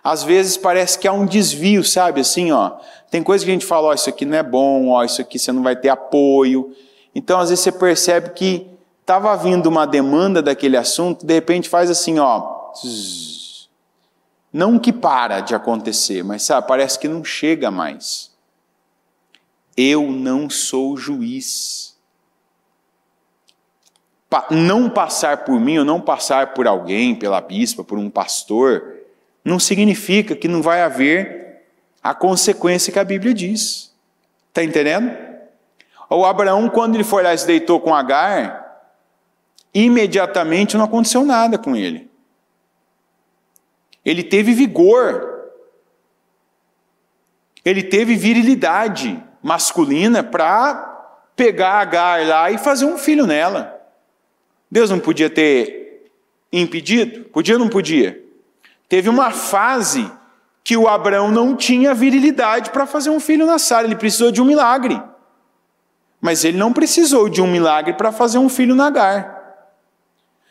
às vezes, parece que há um desvio, sabe? Assim, ó, tem coisa que a gente fala, ó, isso aqui não é bom, ó, isso aqui você não vai ter apoio. Então, às vezes, você percebe que estava vindo uma demanda daquele assunto, de repente faz assim, ó, zzz, não que para de acontecer, mas, sabe, parece que não chega mais. Eu não sou juiz. Não passar por mim ou não passar por alguém, pela bispa, por um pastor, não significa que não vai haver a consequência que a Bíblia diz. Está entendendo? O Abraão, quando ele foi lá e se deitou com Agar, imediatamente não aconteceu nada com ele. Ele teve vigor. Ele teve virilidade masculina para pegar Agar lá e fazer um filho nela. Deus não podia ter impedido? Podia ou não podia? Teve uma fase que o Abraão não tinha virilidade para fazer um filho na Sara, ele precisou de um milagre. Mas ele não precisou de um milagre para fazer um filho na Agar.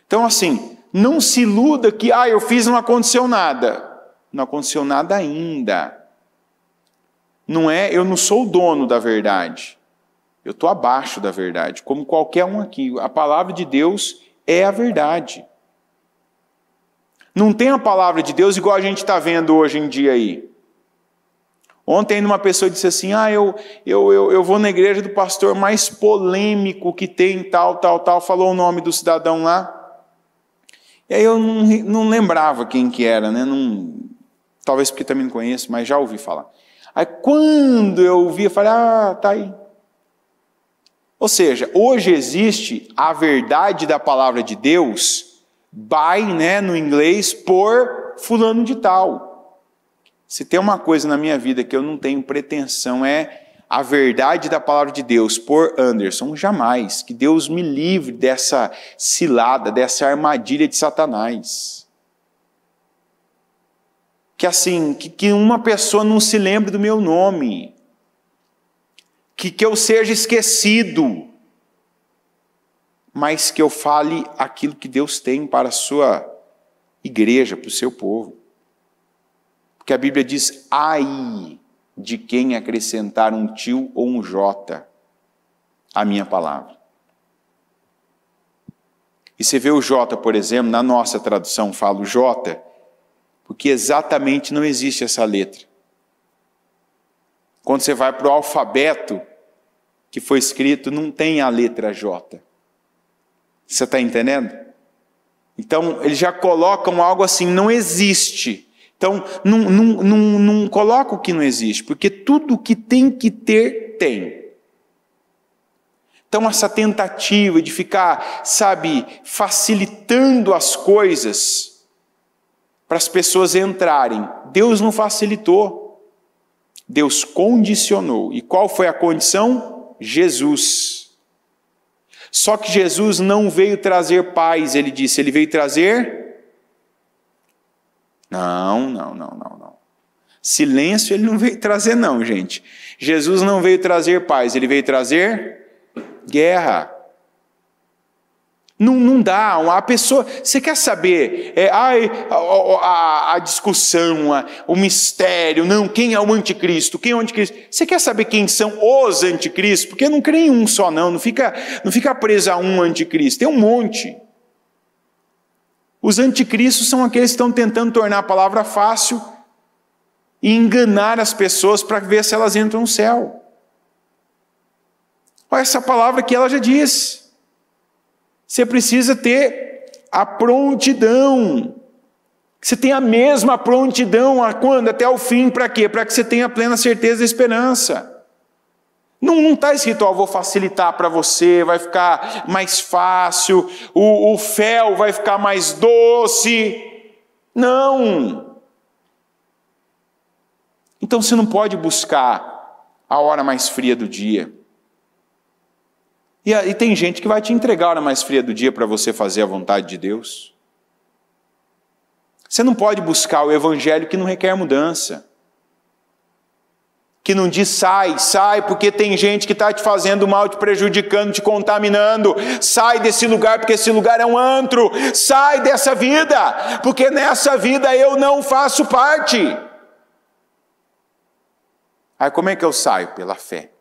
Então assim, não se iluda que, eu fiz e não aconteceu nada. Não aconteceu nada ainda. Eu não sou o dono da verdade. Eu estou abaixo da verdade, como qualquer um aqui. A palavra de Deus é a verdade. Não tem a palavra de Deus igual a gente está vendo hoje em dia aí. Ontem uma pessoa disse assim, eu vou na igreja do pastor mais polêmico que tem, tal, falou o nome do cidadão lá. E aí eu não lembrava quem que era, né? Talvez porque também não conheço, mas já ouvi falar. Aí quando eu ouvi, eu falei, tá aí. Ou seja, hoje existe a verdade da palavra de Deus, no inglês, por fulano de tal. Se tem uma coisa na minha vida que eu não tenho pretensão, é a verdade da palavra de Deus, por Anderson, jamais. Que Deus me livre dessa cilada, dessa armadilha de Satanás. Que assim, que uma pessoa não se lembre do meu nome. Que eu seja esquecido, mas que eu fale aquilo que Deus tem para a sua igreja, para o seu povo. Porque a Bíblia diz, ai de quem acrescentar um tio ou um jota à minha palavra. E você vê o jota, por exemplo, na nossa tradução fala o jota, porque exatamente não existe essa letra. Quando você vai para o alfabeto que foi escrito, não tem a letra J. Você está entendendo? Então, eles já colocam algo assim, não existe. Então, não coloca o que não existe, porque tudo que tem que ter, tem. Então, essa tentativa de ficar, facilitando as coisas para as pessoas entrarem, Deus não facilitou. Deus condicionou. E qual foi a condição? Jesus. Só que Jesus não veio trazer paz, ele disse, ele veio trazer... Não. Silêncio ele não veio trazer não, gente. Jesus não veio trazer paz, ele veio trazer guerra. Não dá, a pessoa, você quer saber, a discussão, o mistério, quem é o anticristo, quem é o anticristo? Você quer saber quem são os anticristos? Porque não crê em um só não fica preso a um anticristo, tem um monte. Os anticristos são aqueles que estão tentando tornar a palavra fácil e enganar as pessoas para ver se elas entram no céu. Olha essa palavra que ela já diz. Você precisa ter a prontidão. Você tem a mesma prontidão a quando? Até o fim, para quê? Para que você tenha plena certeza e esperança. Não está escrito, ó, vou facilitar para você, vai ficar mais fácil, o fel vai ficar mais doce. Não. Então você não pode buscar a hora mais fria do dia. E tem gente que vai te entregar a hora mais fria do dia para você fazer a vontade de Deus. Você não pode buscar o evangelho que não requer mudança. Que não diz sai, porque tem gente que está te fazendo mal, te prejudicando, te contaminando. Sai desse lugar, porque esse lugar é um antro. Sai dessa vida, porque nessa vida eu não faço parte. Aí como é que eu saio? Pela fé.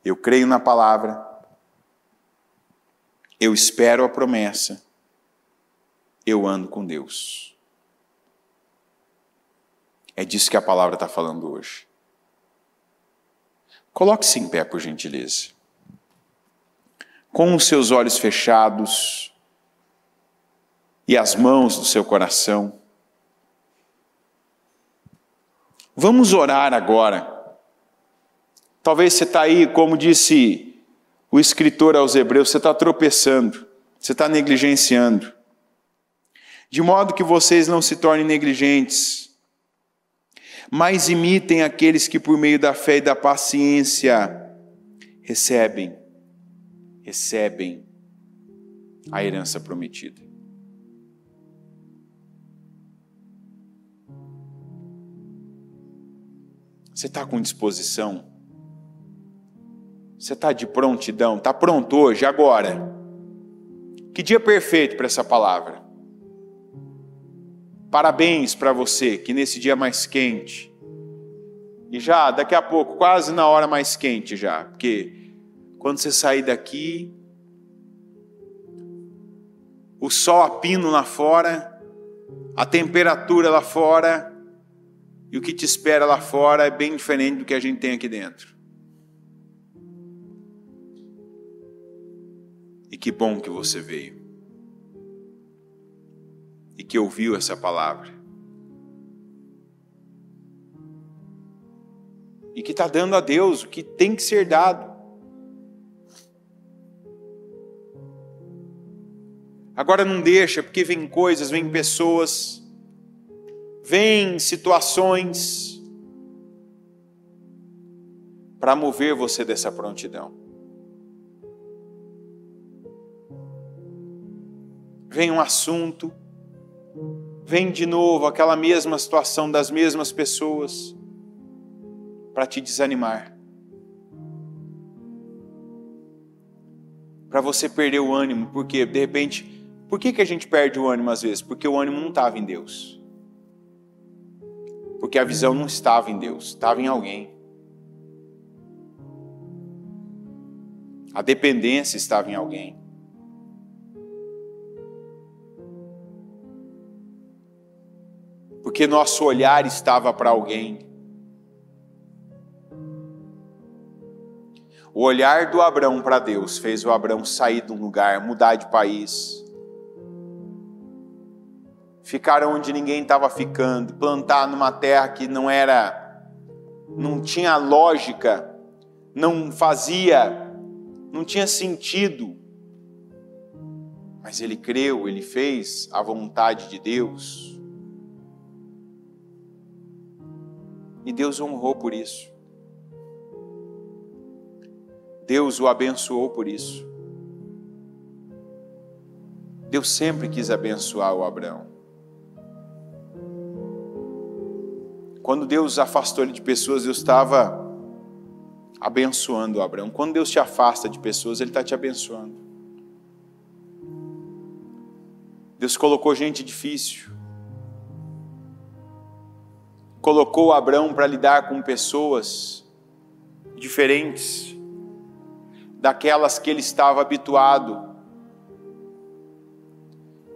Eu creio na palavra, eu espero a promessa, eu ando com Deus. É disso que a palavra está falando hoje. Coloque-se em pé, por gentileza. Com os seus olhos fechados e as mãos do seu coração. Vamos orar agora. Talvez você está aí, como disse o escritor aos Hebreus, você está tropeçando, você está negligenciando. De modo que vocês não se tornem negligentes, mas imitem aqueles que por meio da fé e da paciência recebem a herança prometida. Você está com disposição? Você está de prontidão? Está pronto hoje, agora? Que dia perfeito para essa palavra. Parabéns para você, que nesse dia mais quente, e já daqui a pouco, quase na hora mais quente já, porque quando você sair daqui, o sol a pino lá fora, a temperatura lá fora, e o que te espera lá fora é bem diferente do que a gente tem aqui dentro. E que bom que você veio. E que ouviu essa palavra. E que está dando a Deus o que tem que ser dado. Agora não deixa, porque vem coisas, vem pessoas, vem situações para mover você dessa prontidão. Vem um assunto, vem de novo aquela mesma situação das mesmas pessoas para te desanimar. Para você perder o ânimo, porque de repente, por que a gente perde o ânimo às vezes? Porque o ânimo não estava em Deus. Porque a visão não estava em Deus, estava em alguém. A dependência estava em alguém. Porque nosso olhar estava para alguém. O olhar do Abrão para Deus fez o Abrão sair de um lugar, mudar de país, ficar onde ninguém estava ficando, plantar numa terra que não tinha lógica, não tinha sentido. Mas ele creu, ele fez a vontade de Deus. E Deus o honrou por isso. Deus o abençoou por isso. Deus sempre quis abençoar o Abrão. Quando Deus afastou ele de pessoas, Deus estava abençoando o Abrão. Quando Deus te afasta de pessoas, Ele está te abençoando. Deus colocou gente difícil. Colocou o Abrão para lidar com pessoas diferentes daquelas que ele estava habituado.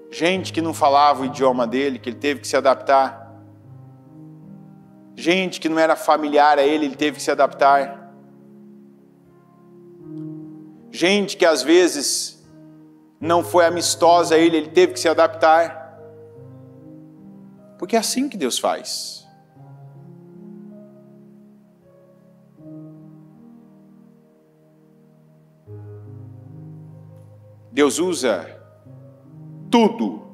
Gente que não falava o idioma dele, que ele teve que se adaptar. Gente que não era familiar a ele, ele teve que se adaptar. Gente que às vezes não foi amistosa a ele teve que se adaptar. Porque é assim que Deus faz. Deus usa tudo.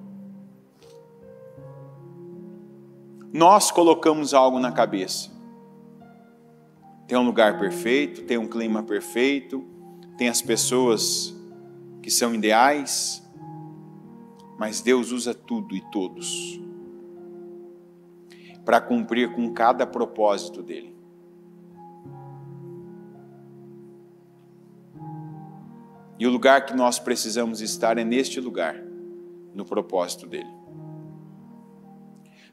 Nós colocamos algo na cabeça. Tem um lugar perfeito, tem um clima perfeito, tem as pessoas que são ideais, mas Deus usa tudo e todos para cumprir com cada propósito dele. E o lugar que nós precisamos estar é neste lugar, no propósito dele.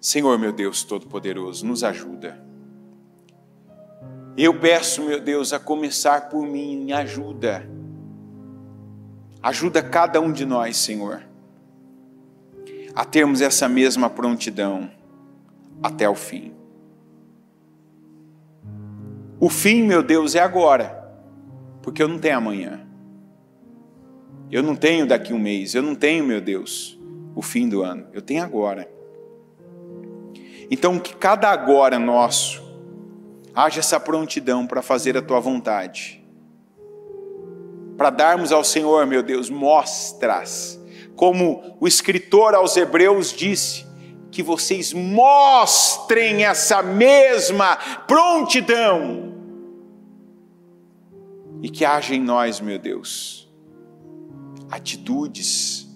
Senhor, meu Deus Todo-Poderoso, nos ajuda. Eu peço, meu Deus, a começar por mim, me ajuda. Ajuda cada um de nós, Senhor, a termos essa mesma prontidão até o fim. O fim, meu Deus, é agora, porque eu não tenho amanhã. Eu não tenho daqui um mês, eu não tenho, meu Deus, o fim do ano. Eu tenho agora. Então, que cada agora nosso haja essa prontidão para fazer a Tua vontade. Para darmos ao Senhor, meu Deus, mostras. Como o escritor aos Hebreus disse, que vocês mostrem essa mesma prontidão. E que haja em nós, meu Deus, atitudes,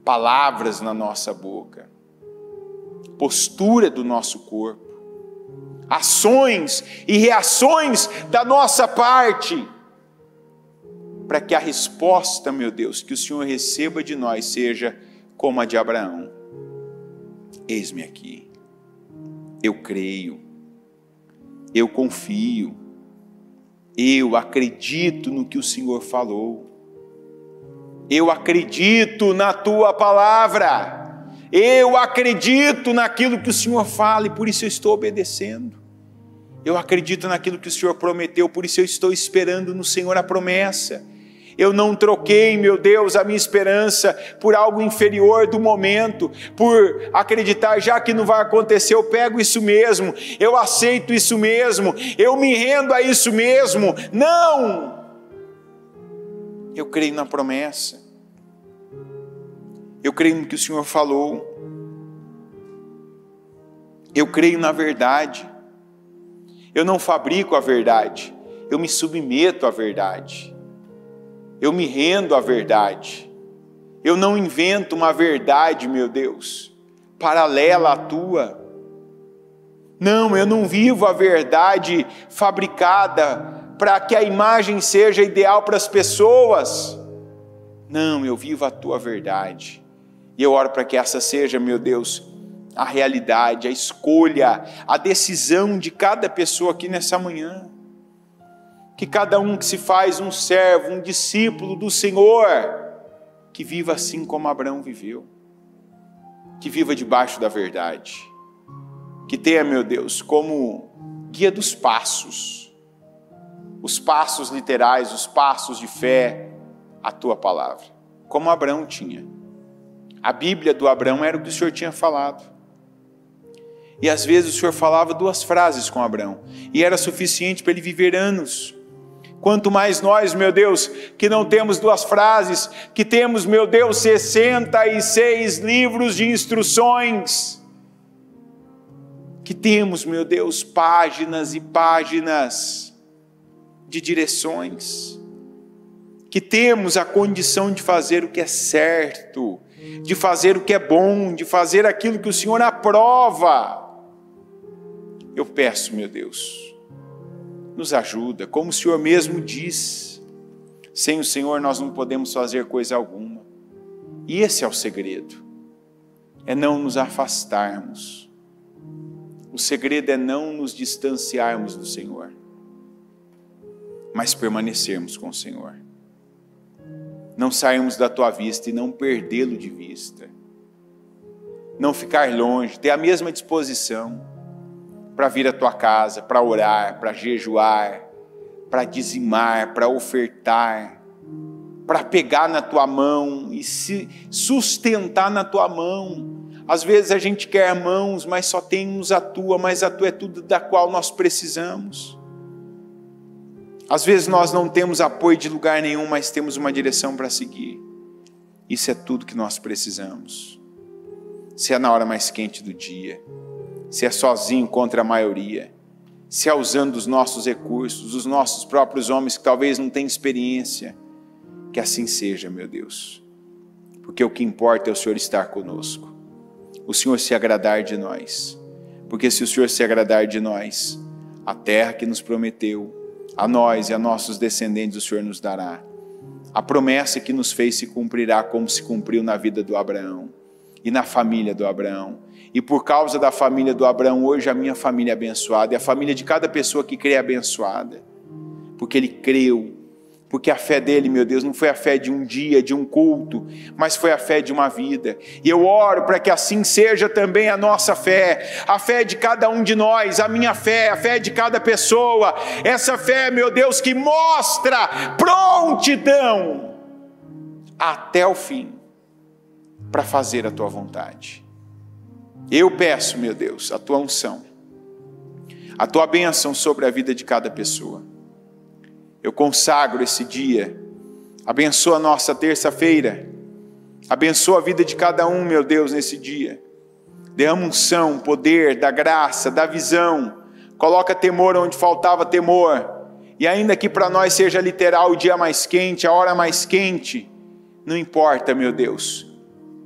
palavras na nossa boca, postura do nosso corpo, ações e reações da nossa parte, para que a resposta, meu Deus, que o Senhor receba de nós seja como a de Abraão. Eis-me aqui, eu creio, eu confio, eu acredito no que o Senhor falou. Eu acredito na Tua palavra. Eu acredito naquilo que o Senhor fala e por isso eu estou obedecendo. Eu acredito naquilo que o Senhor prometeu, por isso eu estou esperando no Senhor a promessa. Eu não troquei, meu Deus, a minha esperança por algo inferior do momento, por acreditar, já que não vai acontecer, eu pego isso mesmo, eu aceito isso mesmo, eu me rendo a isso mesmo. Não! Eu creio na promessa. Eu creio no que o Senhor falou. Eu creio na verdade. Eu não fabrico a verdade. Eu me submeto à verdade. Eu me rendo à verdade. Eu não invento uma verdade, meu Deus, paralela à Tua. Não, eu não vivo a verdade fabricada para que a imagem seja ideal para as pessoas. Não, eu vivo a Tua verdade. E eu oro para que essa seja, meu Deus, a realidade, a escolha, a decisão de cada pessoa aqui nessa manhã. Que cada um que se faz um servo, um discípulo do Senhor, que viva assim como Abraão viveu. Que viva debaixo da verdade. Que tenha, meu Deus, como guia dos passos, os passos literais, os passos de fé, a Tua palavra, como Abraão tinha. A Bíblia do Abraão era o que o Senhor tinha falado. E às vezes o Senhor falava 2 frases com Abraão, e era suficiente para ele viver anos. Quanto mais nós, meu Deus, que não temos 2 frases, que temos, meu Deus, 66 livros de instruções, que temos, meu Deus, páginas e páginas de direções, que temos a condição de fazer o que é certo, de fazer o que é bom, de fazer aquilo que o Senhor aprova. Eu peço, meu Deus, nos ajuda, como o Senhor mesmo diz, sem o Senhor nós não podemos fazer coisa alguma. E esse é o segredo, é não nos afastarmos. O segredo é não nos distanciarmos do Senhor, mas permanecermos com o Senhor. Não sairmos da Tua vista e não perdê-lo de vista. Não ficar longe, ter a mesma disposição para vir à Tua casa, para orar, para jejuar, para dizimar, para ofertar, para pegar na tua mão e se sustentar na tua mão. Às vezes a gente quer mãos, mas só temos a tua, mas a tua é tudo da qual nós precisamos. Às vezes nós não temos apoio de lugar nenhum, mas temos uma direção para seguir. Isso é tudo que nós precisamos. Se é na hora mais quente do dia, se é sozinho contra a maioria, se é usando os nossos recursos, os nossos próprios homens que talvez não tenham experiência, que assim seja, meu Deus. Porque o que importa é o Senhor estar conosco, o Senhor se agradar de nós. Porque se o Senhor se agradar de nós, a terra que nos prometeu, a nós e a nossos descendentes o Senhor nos dará. A promessa que nos fez se cumprirá como se cumpriu na vida do Abraão e na família do Abraão. E por causa da família do Abraão, hoje a minha família é abençoada e a família de cada pessoa que crê é abençoada. Porque ele creu, porque a fé dele, meu Deus, não foi a fé de um dia, de um culto, mas foi a fé de uma vida. E eu oro para que assim seja também a nossa fé, a fé de cada um de nós, a minha fé, a fé de cada pessoa. Essa fé, meu Deus, que mostra prontidão até o fim para fazer a tua vontade. Eu peço, meu Deus, a tua unção, a tua bênção sobre a vida de cada pessoa. Eu consagro esse dia, abençoa a nossa terça-feira, abençoa a vida de cada um, meu Deus, nesse dia. Derrama unção, poder, da graça, da visão, coloca temor onde faltava temor, e ainda que para nós seja literal o dia mais quente, a hora mais quente, não importa, meu Deus,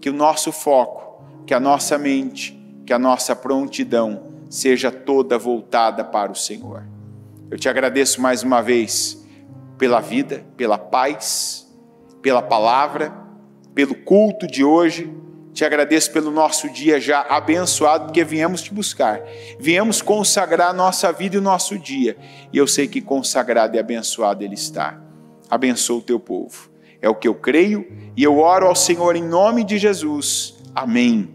que o nosso foco, que a nossa mente, que a nossa prontidão seja toda voltada para o Senhor. Eu te agradeço mais uma vez pela vida, pela paz, pela palavra, pelo culto de hoje. Te agradeço pelo nosso dia já abençoado, porque viemos te buscar. Viemos consagrar a nossa vida e o nosso dia. E eu sei que consagrado e abençoado ele está. Abençoa o teu povo. É o que eu creio e eu oro ao Senhor em nome de Jesus. Amém.